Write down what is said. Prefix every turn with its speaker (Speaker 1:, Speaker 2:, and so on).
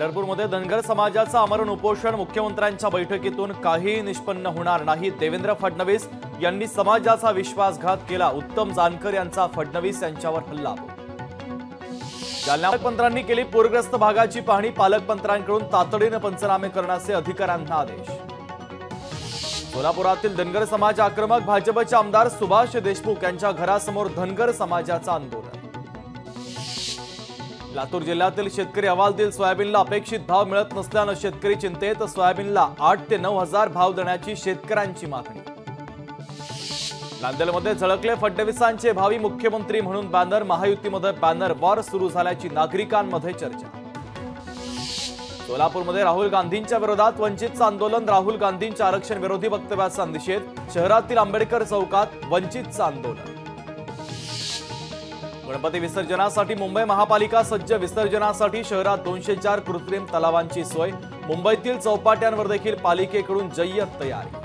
Speaker 1: पंढरपूरमध्ये धनगर समाजाचं आमरण उपोषण मुख्यमंत्र्यांच्या बैठकीतून काही निष्पन्न होणार नाही। देवेंद्र फडणवीस यांनी समाजाचा विश्वासघात केला। उत्तम जानकर यांचा फडणवीस यांच्यावर हल्ला। जालना पालकमंत्र्यांनी केली पूरग्रस्त भागाची पाहणी। पालकमंत्र्यांकडून तातडीने पंचनामे करण्याचे अधिकाऱ्यांना आदेश। सोलापुरातील धनगर समाज आक्रमक। भाजपचे आमदार सुभाष देशमुख यांच्या घरासमोर धनगर समाजाचं आंदोलन। लातूर जिल्ह्यातील शेतकरी हवालदिल सोयाबीनला अपेक्षित भाव मिळत नसल्याने शेतकरी चिंतेत। सोयाबीनला 8 ते 9 हजार भाव देण्याची शेतकऱ्यांची मागणी। नांदेडमध्ये झळकले फडणवीसांचे भावी मुख्यमंत्री म्हणून बॅनर। महायुतीमध्ये बॅनर वॉर सुरू झाल्याची नागरिकांमध्ये चर्चा। सोलापूरमध्ये राहुल गांधींच्या विरोधात वंचितचं आंदोलन। राहुल गांधींच्या आरक्षण विरोधी वक्तव्याचा निषेध। शहरातील आंबेडकर चौकात वंचितचं आंदोलन। गणपती विसर्जनासाठी मुंबई महापालिका सज्ज। विसर्जनासाठी शहरात 204 कृत्रिम तलावांची सोय। मुंबईतील चौपाट्यांवर देखील पालिकेकडून जय्यत तयारी।